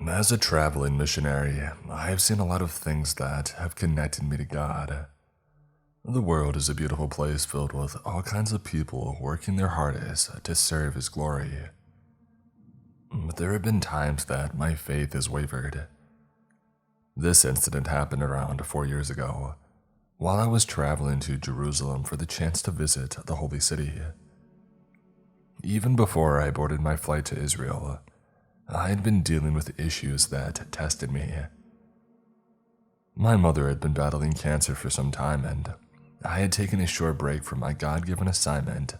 As a traveling missionary, I've seen a lot of things that have connected me to God. The world is a beautiful place filled with all kinds of people working their hardest to serve His glory. But there have been times that my faith has wavered. This incident happened around 4 years ago, while I was traveling to Jerusalem for the chance to visit the Holy City. Even before I boarded my flight to Israel, I had been dealing with issues that tested me. My mother had been battling cancer for some time, and I had taken a short break from my God-given assignment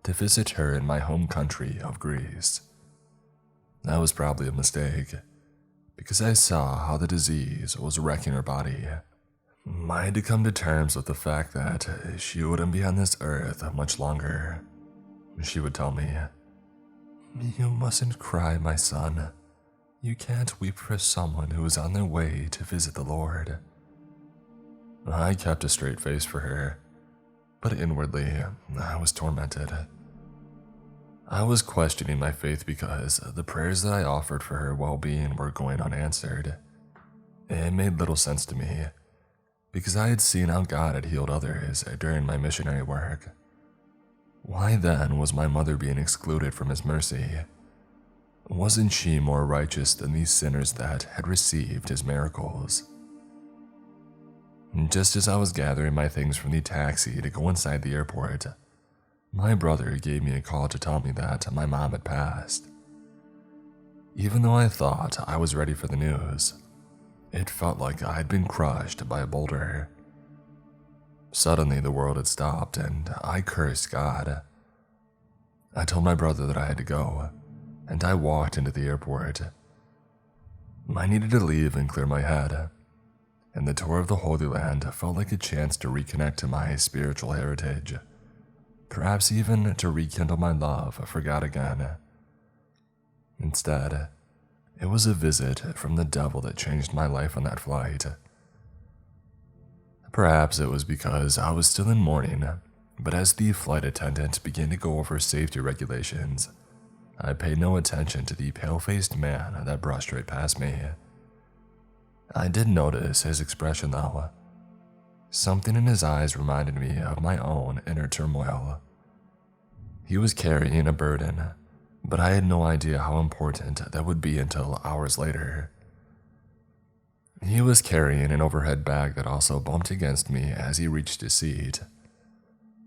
to visit her in my home country of Greece. That was probably a mistake, because I saw how the disease was wrecking her body. I had to come to terms with the fact that she wouldn't be on this earth much longer. She would tell me, "You mustn't cry, my son. You can't weep for someone who is on their way to visit the Lord." I kept a straight face for her, but inwardly, I was tormented. I was questioning my faith because the prayers that I offered for her well-being were going unanswered. It made little sense to me, because I had seen how God had healed others during my missionary work. Why then was my mother being excluded from His mercy? Wasn't she more righteous than these sinners that had received His miracles? Just as I was gathering my things from the taxi to go inside the airport, my brother gave me a call to tell me that my mom had passed. Even though I thought I was ready for the news, it felt like I had been crushed by a boulder. Suddenly, the world had stopped, and I cursed God. I told my brother that I had to go, and I walked into the airport. I needed to leave and clear my head, and the tour of the Holy Land felt like a chance to reconnect to my spiritual heritage, perhaps even to rekindle my love for God again. Instead, it was a visit from the devil that changed my life on that flight. Perhaps it was because I was still in mourning, but as the flight attendant began to go over safety regulations, I paid no attention to the pale-faced man that brushed right past me. I did notice his expression though. Something in his eyes reminded me of my own inner turmoil. He was carrying a burden, but I had no idea how important that would be until hours later. He was carrying an overhead bag that also bumped against me as he reached his seat.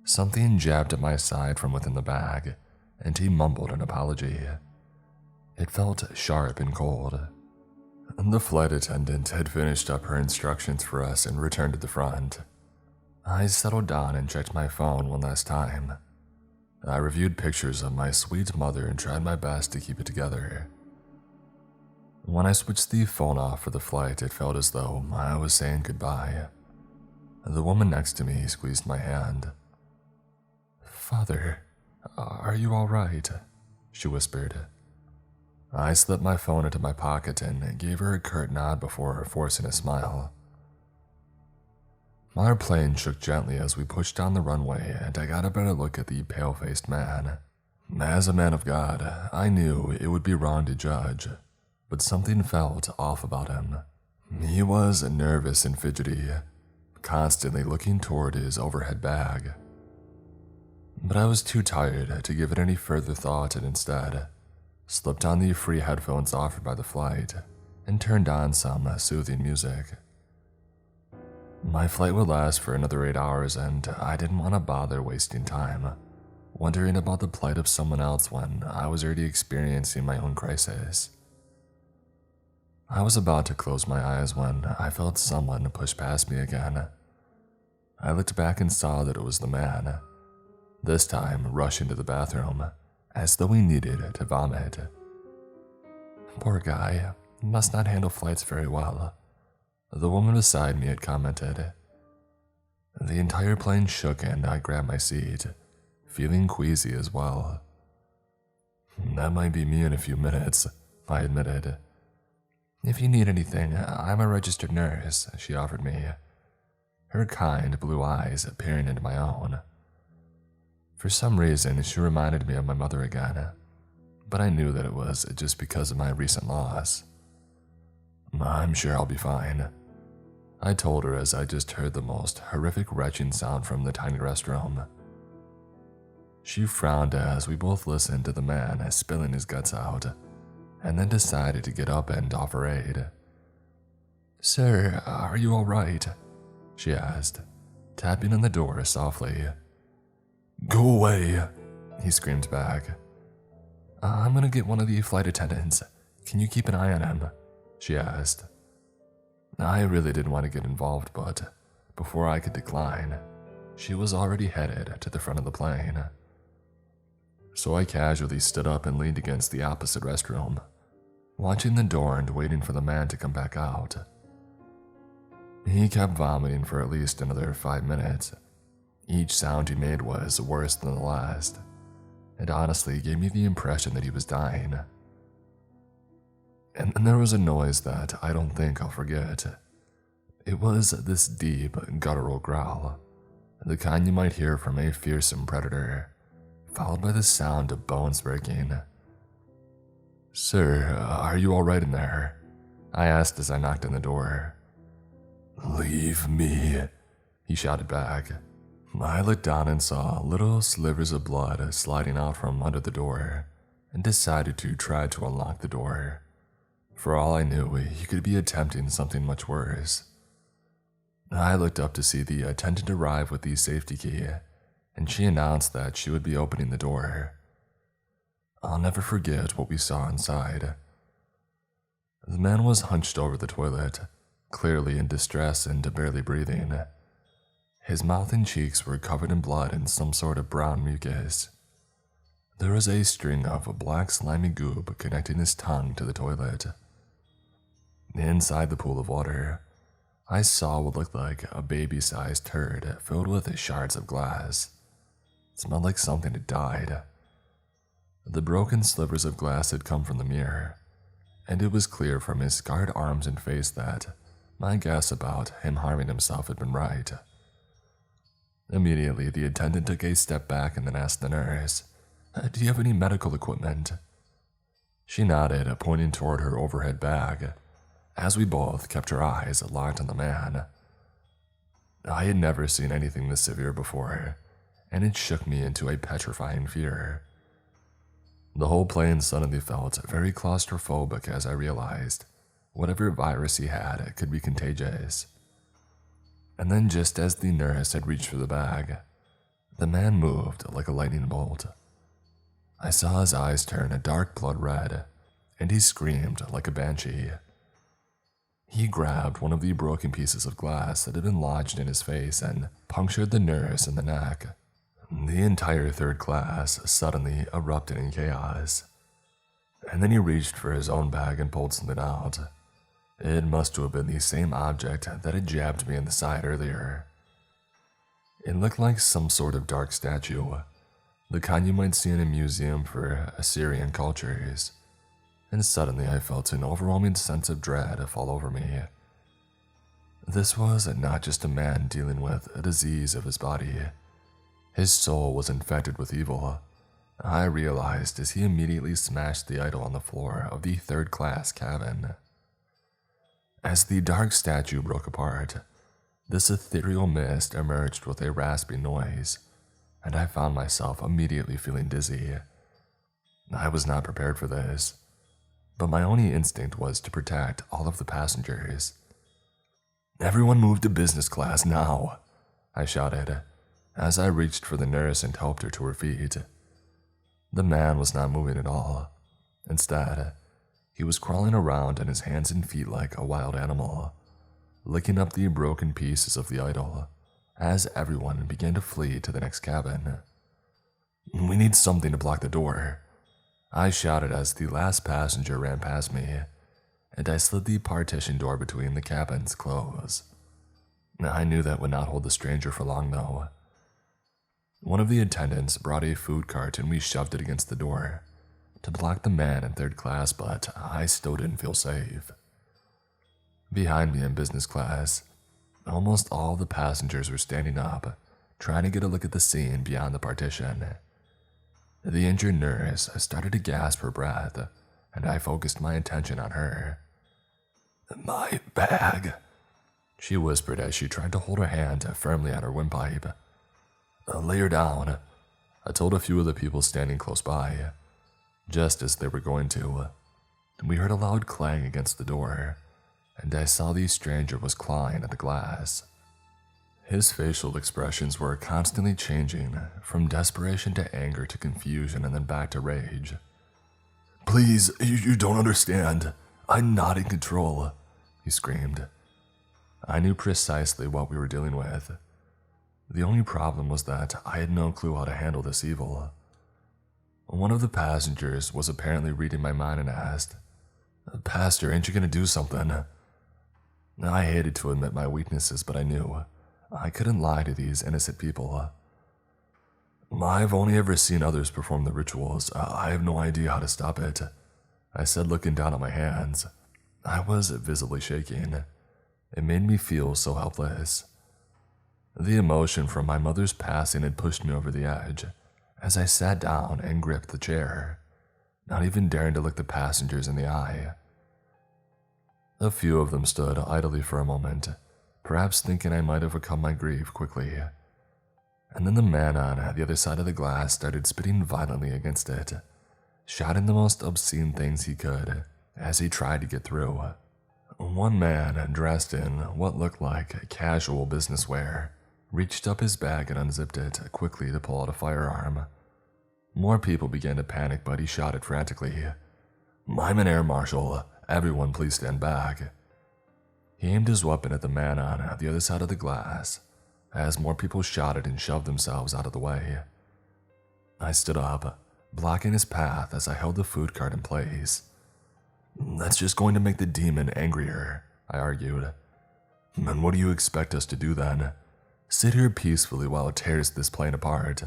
Something jabbed at my side from within the bag, and he mumbled an apology. It felt sharp and cold. The flight attendant had finished up her instructions for us and returned to the front. I settled down and checked my phone one last time. I reviewed pictures of my sweet mother and tried my best to keep it together. When I switched the phone off for the flight, it felt as though I was saying goodbye. The woman next to me squeezed my hand. "Father, are you all right?" she whispered. I slipped my phone into my pocket and gave her a curt nod before forcing a smile. Our plane shook gently as we pushed down the runway, and I got a better look at the pale-faced man. As a man of God, I knew it would be wrong to judge, but something felt off about him. He was nervous and fidgety, constantly looking toward his overhead bag. But I was too tired to give it any further thought and instead slipped on the free headphones offered by the flight and turned on some soothing music. My flight would last for another 8 hours, and I didn't want to bother wasting time wondering about the plight of someone else when I was already experiencing my own crisis. I was about to close my eyes when I felt someone push past me again. I looked back and saw that it was the man, this time rushing to the bathroom, as though he needed to vomit. "Poor guy, must not handle flights very well," the woman beside me had commented. The entire plane shook and I grabbed my seat, feeling queasy as well. "That might be me in a few minutes," I admitted. "If you need anything, I'm a registered nurse," she offered me, her kind blue eyes peering into my own. For some reason, she reminded me of my mother again, but I knew that it was just because of my recent loss. I'm sure I'll be fine, I told her as I just heard the most horrific retching sound from the tiny restroom. She frowned as we both listened to the man spilling his guts out, and then decided to get up and offer aid. "Sir, are you all right?" she asked, tapping on the door softly. "Go away," he screamed back. "I'm gonna get one of the flight attendants. Can you keep an eye on him?" she asked. I really didn't want to get involved, but before I could decline, she was already headed to the front of the plane. So I casually stood up and leaned against the opposite restroom, watching the door and waiting for the man to come back out. He kept vomiting for at least another 5 minutes. Each sound he made was worse than the last. It honestly gave me the impression that he was dying. And then there was a noise that I don't think I'll forget. It was this deep, guttural growl, the kind you might hear from a fearsome predator, followed by the sound of bones breaking. "Sir, are you all right in there?" I asked as I knocked on the door. "Leave me," he shouted back. I looked down and saw little slivers of blood sliding out from under the door, and decided to try to unlock the door. For all I knew, he could be attempting something much worse. I looked up to see the attendant arrive with the safety key, and she announced that she would be opening the door. I'll never forget what we saw inside. The man was hunched over the toilet, clearly in distress and barely breathing. His mouth and cheeks were covered in blood and some sort of brown mucus. There was a string of black slimy goop connecting his tongue to the toilet. Inside the pool of water, I saw what looked like a baby-sized turd filled with shards of glass. It smelled like something had died. The broken slivers of glass had come from the mirror, and it was clear from his scarred arms and face that my guess about him harming himself had been right. Immediately, the attendant took a step back and then asked the nurse, "Do you have any medical equipment?" She nodded, pointing toward her overhead bag, as we both kept our eyes locked on the man. I had never seen anything this severe before, and it shook me into a petrifying fear. The whole plane suddenly felt very claustrophobic as I realized whatever virus he had could be contagious. And then just as the nurse had reached for the bag, the man moved like a lightning bolt. I saw his eyes turn a dark blood red, and he screamed like a banshee. He grabbed one of the broken pieces of glass that had been lodged in his face and punctured the nurse in the neck. The entire third class suddenly erupted in chaos. And then he reached for his own bag and pulled something out. It must have been the same object that had jabbed me in the side earlier. It looked like some sort of dark statue, the kind you might see in a museum for Assyrian cultures. And suddenly I felt an overwhelming sense of dread fall over me. This was not just a man dealing with a disease of his body. His soul was infected with evil. I realized as he immediately smashed the idol on the floor of the third-class cabin. As the dark statue broke apart, this ethereal mist emerged with a rasping noise, and I found myself immediately feeling dizzy. I was not prepared for this, but my only instinct was to protect all of the passengers. "Everyone move to business class now," I shouted, as I reached for the nurse and helped her to her feet. The man was not moving at all. Instead, he was crawling around on his hands and feet like a wild animal, licking up the broken pieces of the idol, as everyone began to flee to the next cabin. "We need something to block the door," I shouted as the last passenger ran past me, and I slid the partition door between the cabins closed. I knew that would not hold the stranger for long, though. One of the attendants brought a food cart and we shoved it against the door to block the man in third class, but I still didn't feel safe. Behind me in business class, almost all the passengers were standing up, trying to get a look at the scene beyond the partition. The injured nurse started to gasp for breath, and I focused my attention on her. My bag, she whispered as she tried to hold her hand firmly on her windpipe. Lay her down, I told a few of the people standing close by. Just as they were going to, we heard a loud clang against the door, and I saw the stranger was clawing at the glass. His facial expressions were constantly changing, from desperation to anger to confusion and then back to rage. Please, you don't understand. I'm not in control, he screamed. I knew precisely what we were dealing with. The only problem was that I had no clue how to handle this evil. One of the passengers was apparently reading my mind and asked, Pastor, ain't you gonna do something? I hated to admit my weaknesses, but I knew I couldn't lie to these innocent people. I've only ever seen others perform the rituals. I have no idea how to stop it, I said, looking down at my hands. I was visibly shaking. It made me feel so helpless. The emotion from my mother's passing had pushed me over the edge as I sat down and gripped the chair, not even daring to look the passengers in the eye. A few of them stood idly for a moment, perhaps thinking I might overcome my grief quickly. And then the man on the other side of the glass started spitting violently against it, shouting the most obscene things he could as he tried to get through. One man, dressed in what looked like casual business wear, reached up his bag and unzipped it quickly to pull out a firearm. More people began to panic, but he shouted frantically, I'm an air marshal. Everyone please stand back. He aimed his weapon at the man on the other side of the glass as more people shouted and shoved themselves out of the way. I stood up, blocking his path as I held the food cart in place. That's just going to make the demon angrier, I argued. And what do you expect us to do then? Sit here peacefully while it tears this plane apart,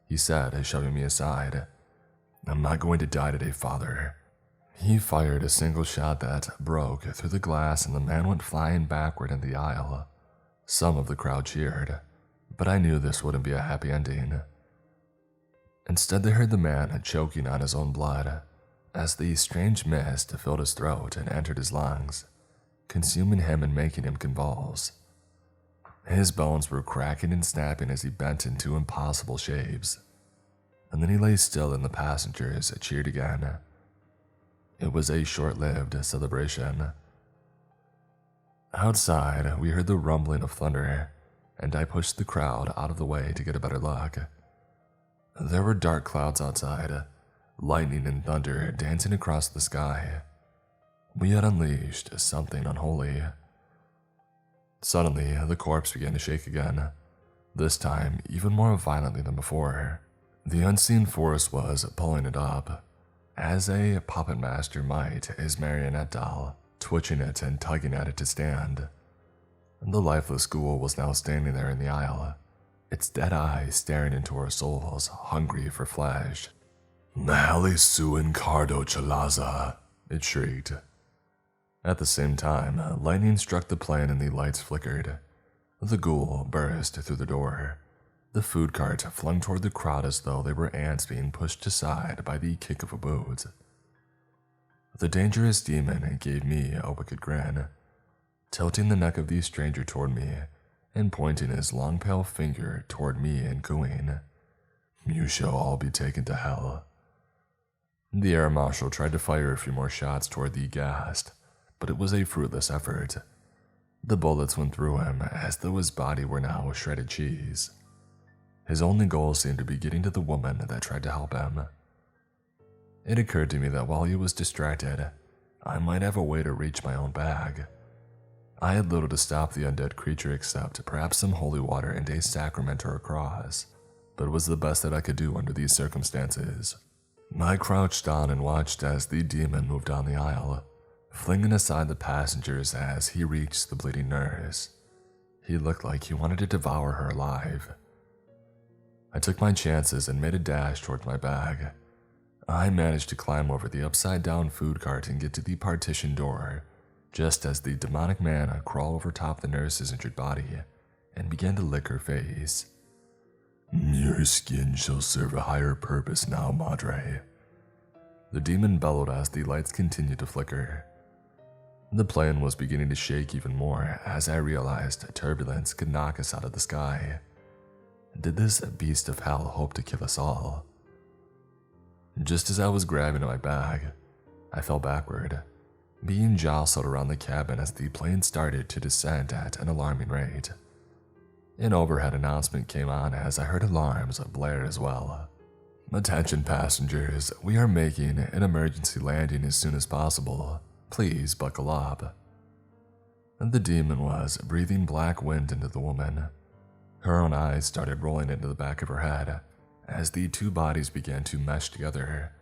he said, shoving me aside. I'm not going to die today, Father. He fired a single shot that broke through the glass and the man went flying backward in the aisle. Some of the crowd cheered, but I knew this wouldn't be a happy ending. Instead, they heard the man choking on his own blood as the strange mist filled his throat and entered his lungs, consuming him and making him convulse. His bones were cracking and snapping as he bent into impossible shapes, and then he lay still and the passengers cheered again. It was a short-lived celebration. Outside, we heard the rumbling of thunder, and I pushed the crowd out of the way to get a better look. There were dark clouds outside, lightning and thunder dancing across the sky. We had unleashed something unholy. Suddenly, the corpse began to shake again, this time even more violently than before. The unseen force was pulling it up, as a puppet master might his marionette doll, twitching it and tugging at it to stand. The lifeless ghoul was now standing there in the aisle, its dead eyes staring into our souls, hungry for flesh. Nahali Suin Cardo Chalaza, it shrieked. At the same time, lightning struck the plane and the lights flickered. The ghoul burst through the door. The food cart flung toward the crowd as though they were ants being pushed aside by the kick of a boot. The dangerous demon gave me a wicked grin, tilting the neck of the stranger toward me and pointing his long pale finger toward me and cooing, "You shall all be taken to hell." The air marshal tried to fire a few more shots toward the aghast, but it was a fruitless effort. The bullets went through him as though his body were now shredded cheese. His only goal seemed to be getting to the woman that tried to help him. It occurred to me that while he was distracted, I might have a way to reach my own bag. I had little to stop the undead creature except perhaps some holy water and a sacrament or a cross, but it was the best that I could do under these circumstances. I crouched down and watched as the demon moved down the aisle, flinging aside the passengers as he reached the bleeding nurse. He looked like he wanted to devour her alive. I took my chances and made a dash towards my bag. I managed to climb over the upside-down food cart and get to the partition door, just as the demonic man crawled over top the nurse's injured body and began to lick her face. "Your skin shall serve a higher purpose now, Madre," the demon bellowed as the lights continued to flicker. The plane was beginning to shake even more as I realized turbulence could knock us out of the sky. Did this beast of hell hope to kill us all? Just as I was grabbing at my bag, I fell backward, being jostled around the cabin as the plane started to descend at an alarming rate. An overhead announcement came on as I heard alarms blare as well. "Attention passengers, we are making an emergency landing as soon as possible. Please buckle up." The demon was breathing black wind into the woman. Her own eyes started rolling into the back of her head as the two bodies began to mesh together.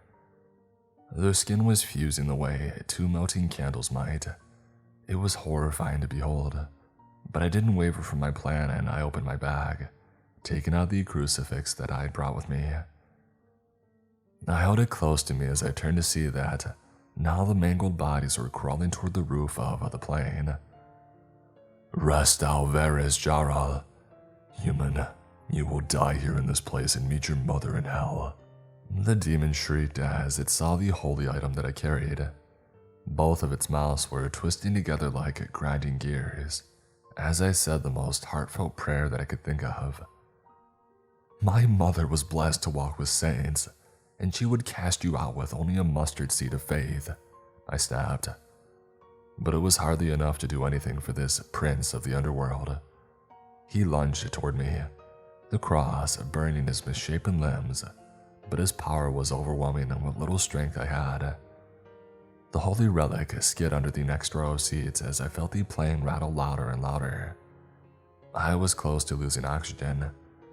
Their skin was fusing the way two melting candles might. It was horrifying to behold, but I didn't waver from my plan and I opened my bag, taking out the crucifix that I had brought with me. I held it close to me as I turned to see that now the mangled bodies were crawling toward the roof of the plane. "Rest thou veris Jaral. Human, you will die here in this place and meet your mother in hell." The demon shrieked as it saw the holy item that I carried. Both of its mouths were twisting together like grinding gears as I said the most heartfelt prayer that I could think of. "My mother was blessed to walk with saints, and she would cast you out with only a mustard seed of faith," I snapped. But it was hardly enough to do anything for this prince of the underworld. He lunged toward me, the cross burning his misshapen limbs, but his power was overwhelming in what little strength I had. The holy relic skid under the next row of seats as I felt the plane rattle louder and louder. I was close to losing oxygen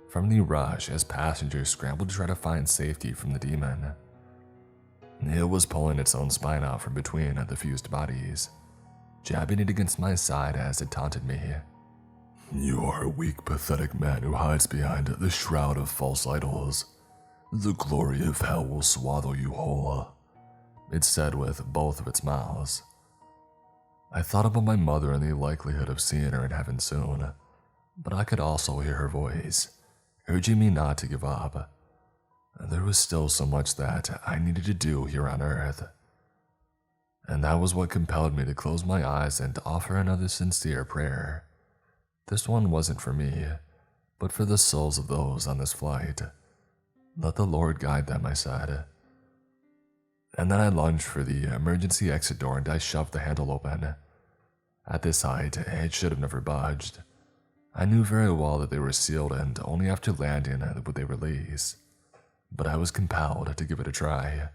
from the rush as passengers scrambled to try to find safety from the demon. It was pulling its own spine out from between the fused bodies, jabbing it against my side as it taunted me. "You are a weak, pathetic man who hides behind the shroud of false idols. The glory of hell will swallow you whole," it said with both of its mouths. I thought about my mother and the likelihood of seeing her in heaven soon, but I could also hear her voice, urging me not to give up. There was still so much that I needed to do here on earth. And that was what compelled me to close my eyes and offer another sincere prayer. This one wasn't for me, but for the souls of those on this flight. Let the Lord guide them, I said. And then I lunged for the emergency exit door and I shoved the handle open. At this height, it should have never budged. I knew very well that they were sealed and only after landing would they release. But I was compelled to give it a try.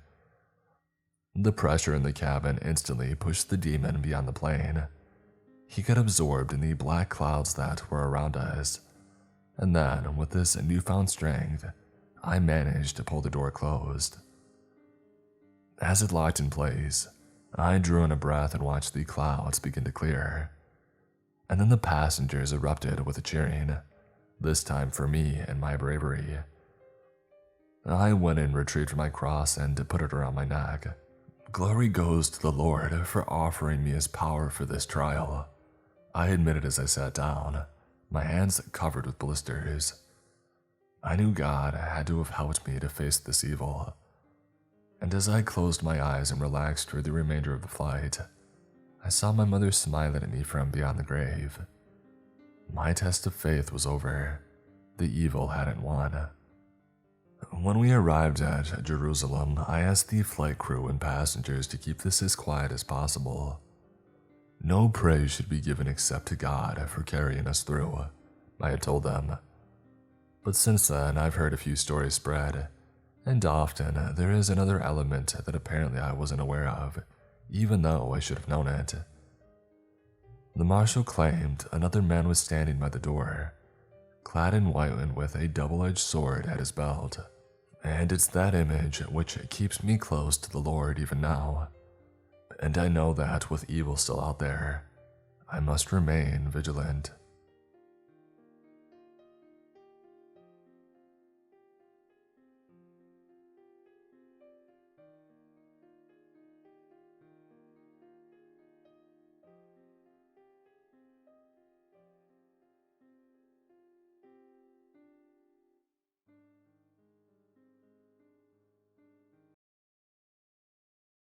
The pressure in the cabin instantly pushed the demon beyond the plane. He got absorbed in the black clouds that were around us. And then, with this newfound strength, I managed to pull the door closed. As it locked in place, I drew in a breath and watched the clouds begin to clear. And then the passengers erupted with a cheering, this time for me and my bravery. I went and retrieved my cross and put it around my neck. Glory goes to the Lord for offering me his power for this trial, I admitted as I sat down, my hands covered with blisters. I knew God had to have helped me to face this evil. And as I closed my eyes and relaxed for the remainder of the flight, I saw my mother smiling at me from beyond the grave. My test of faith was over. The evil hadn't won. When we arrived at Jerusalem, I asked the flight crew and passengers to keep this as quiet as possible. No praise should be given except to God for carrying us through, I had told them. But since then, I've heard a few stories spread, and often there is another element that apparently I wasn't aware of, even though I should have known it. The marshal claimed another man was standing by the door, clad in white and with a double-edged sword at his belt. And it's that image which keeps me close to the Lord even now. And I know that with evil still out there, I must remain vigilant.